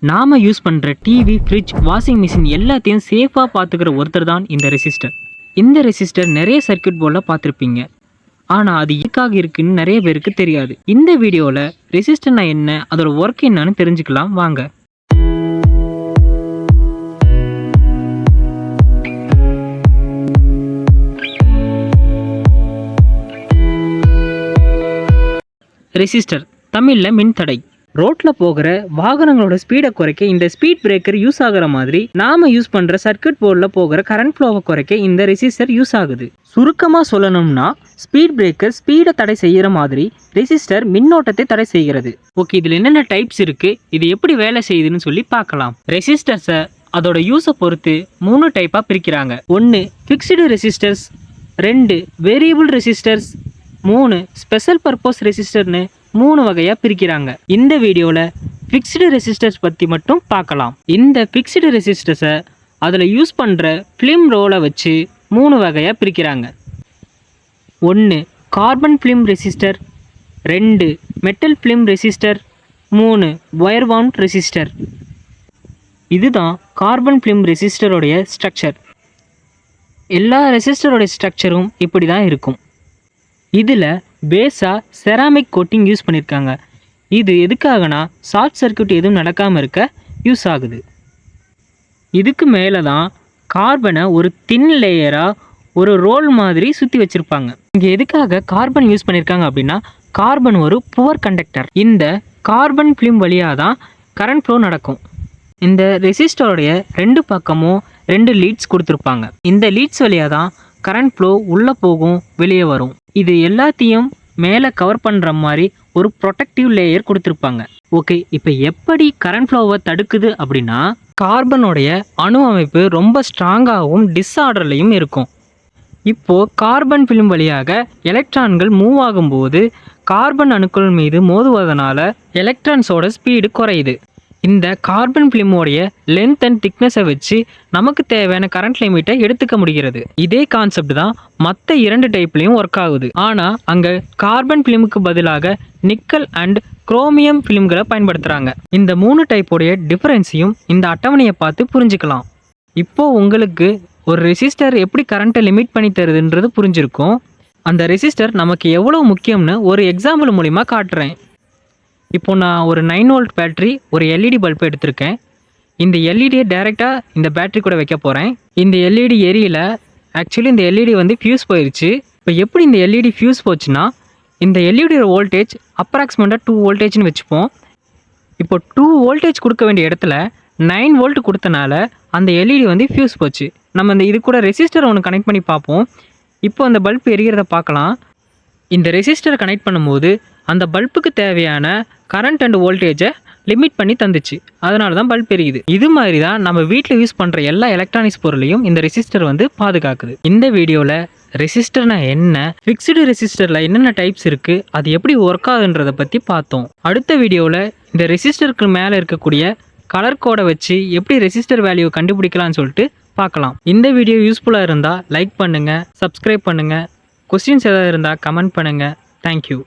நாம யூஸ் பண்ற TV, fridge, washing machine எல்லாத்தையும் சேஃபா பாத்துக்கிற ஒருத்தர் தான் இந்த ரெசிஸ்டர். இந்த ரெசிஸ்டர் நிறைய சர்க்யூட் போர்டில் பார்த்துருப்பீங்க. ஆனா அது எதுக்காக இருக்குன்னு நிறைய பேருக்கு தெரியாது. இந்த வீடியோல ரெசிஸ்டர்னா என்ன, அதோட ஒர்க் என்னன்னு தெரிஞ்சுக்கலாம் வாங்க. ரெசிஸ்டர் தமிழ்ல மின்தடை. ரோட்ல போகிற வாகனங்களோட ஸ்பீடை குறைக்க இந்த ஸ்பீட் பிரேக்கர் யூஸ் ஆகுற மாதிரி நாம யூஸ் பண்ற சர்க்யூட் போர்டில் போகிற கரண்ட் ஃப்ளோவை குறைக்க இந்த ரெசிஸ்டர் யூஸ் ஆகுது. சுருக்கமா சொல்லணும்னா ஸ்பீட் பிரேக்கர் ஸ்பீடை தடை செய்யற மாதிரி ரெசிஸ்டர் மின்னோட்டத்தை தடை செய்கிறது. ஓகே, இதுல என்னென்ன டைப்ஸ் இருக்கு, இது எப்படி வேலை செய்யுதுன்னு சொல்லி பார்க்கலாம். ரெசிஸ்டர்ஸை அதோட யூஸை பொறுத்து 3 டைப்பா பிரிக்கிறாங்க. 1 fixed resistors, 2 variable resistors, 3 special purpose ரெசிஸ்டர்னு 3 வகையா பிரிக்கிறாங்க. இந்த வீடியோல ஃபிக்ஸ்டு ரெசிஸ்டர்ஸ் பத்தி மட்டும் பார்க்கலாம். இந்த ஃபிக்ஸ்டு ரெசிஸ்டர்ஸை அதில் யூஸ் பண்ற ஃபிலிம் ரோலை வச்சு 3 வகையா பிரிக்கிறாங்க. 1 carbon film resistor, 2 metal film resistor, 3 wire wound resistor. இதுதான் கார்பன் ஃபிலிம் ரெசிஸ்டரோடைய ஸ்ட்ரக்சர். எல்லா ரெசிஸ்டரோடைய ஸ்ட்ரக்சரும் இப்படி தான் இருக்கும். இதில் பேஸாக செராமிக் கோட்டிங் யூஸ் பண்ணியிருக்காங்க. இது எதுக்காகனா ஷார்ட் சர்க்யூட் எதுவும் நடக்காமல் இருக்க யூஸ் ஆகுது. இதுக்கு மேலே தான் கார்பனை ஒரு தின் லேயராக ஒரு ரோல் மாதிரி சுற்றி வச்சுருப்பாங்க. இங்கே எதுக்காக கார்பன் யூஸ் பண்ணியிருக்காங்க அப்படின்னா, கார்பன் ஒரு புவர் கண்டக்டர். இந்த கார்பன் ஃபிலிம் வழியாக தான் கரண்ட் ஃப்ளோ நடக்கும். இந்த ரெசிஸ்டரோடைய 2 பக்கமும் 2 லீட்ஸ் கொடுத்துருப்பாங்க. இந்த லீட்ஸ் வழியாக தான் கரண்ட் ஃப்ளோ உள்ளே போகும், வெளியே வரும். இது எல்லாத்தையும் மேலே கவர் பண்ணுற மாதிரி ஒரு ப்ரொடெக்டிவ் லேயர் கொடுத்துருப்பாங்க. ஓகே, இப்போ எப்படி கரண்ட் ஃப்ளோவை தடுக்குது அப்படின்னா, கார்பனுடைய அணு அமைப்பு ரொம்ப ஸ்ட்ராங்காகவும் டிஸ்ஆர்டர்லையும் இருக்கும். இப்போது கார்பன் ஃபிலிம் வழியாக எலக்ட்ரான்கள் மூவ் ஆகும்போது கார்பன் அணுக்கள் மீது மோதுவதனால எலக்ட்ரான்ஸோட ஸ்பீடு குறையுது. இந்த கார்பன் ஃபிலிமோடைய லென்த் அண்ட் திக்னஸை வச்சு நமக்கு தேவையான கரண்ட் லிமிட்டை எடுத்துக்க முடிகிறது. இதே கான்செப்ட் தான் மற்ற 2 டைப்லையும் ஒர்க் ஆகுது. ஆனால் அங்கே கார்பன் ஃபிலிமுக்கு பதிலாக நிக்கல் அண்ட் குரோமியம் ஃபிலிம்களை பயன்படுத்துகிறாங்க. இந்த 3 டைப்போடைய டிஃபரன்ஸையும் இந்த அட்டவணையை பார்த்து புரிஞ்சுக்கலாம். இப்போது உங்களுக்கு ஒரு ரெசிஸ்டர் எப்படி கரண்ட்டை லிமிட் பண்ணி தருதுன்றது புரிஞ்சிருக்கும். அந்த ரெசிஸ்டர் நமக்கு எவ்வளோ முக்கியம்னு ஒரு எக்ஸாம்பிள் மூலிமா காட்டுறேன். இப்போ நான் ஒரு 9 வோல்ட் பேட்டரி, ஒரு எல்இடி பல்ப் எடுத்திருக்கேன். இந்த எல்இடியை டைரெக்டாக இந்த பேட்டரி கூட வைக்க போகிறேன். இந்த எல்இடி எரியல. ஆக்சுவலி இந்த எல்இடி ஃபியூஸ் போயிடுச்சு. இப்போ எப்படி இந்த எல்இடி ஃபியூஸ் போச்சுன்னா, இந்த எல்இடியோட வோல்டேஜ் அப்ராக்சிமேட்டாக 2 வோல்டேஜ்னு வச்சுப்போம். இப்போ 2 வோல்டேஜ் கொடுக்க வேண்டிய இடத்துல 9 வோல்ட் கொடுத்தனால அந்த எல்இடி ஃபியூஸ் போச்சு. நம்ம இந்த இது கூட ரெசிஸ்டர் ஒன்று கனெக்ட் பண்ணி பார்ப்போம். இப்போ அந்த பல்ப் எரியறத பார்க்கலாம். இந்த ரெசிஸ்டரை கனெக்ட் பண்ணும்போது அந்த பல்புக்கு தேவையான கரண்ட் அண்ட் வோல்டேஜை லிமிட் பண்ணி தந்துச்சு. அதனால தான் பல்ப் எரியுது. இது மாதிரி தான் நம்ம வீட்டில் யூஸ் பண்ணுற எல்லா எலக்ட்ரானிக்ஸ் பொருளையும் இந்த ரெசிஸ்டர் பாதுகாக்குது. இந்த வீடியோவில் ரெசிஸ்டர்னா என்ன, ஃபிக்ஸ்டு ரெசிஸ்டரில் என்னென்ன டைப்ஸ் இருக்குது, அது எப்படி ஒர்க் ஆகுன்றதை பற்றி பார்த்தோம். அடுத்த வீடியோவில் இந்த ரெசிஸ்டருக்கு மேலே இருக்கக்கூடிய கலர் கோடை வச்சு எப்படி ரெசிஸ்டர் வேல்யூவை கண்டுபிடிக்கலாம்னு சொல்லிட்டு பார்க்கலாம். இந்த வீடியோ யூஸ்ஃபுல்லாக இருந்தால் லைக் பண்ணுங்கள், சப்ஸ்கிரைப் பண்ணுங்கள். கொஸ்டின்ஸ் ஏதாவது இருந்தால் கமெண்ட் பண்ணுங்கள். தேங்க்யூ.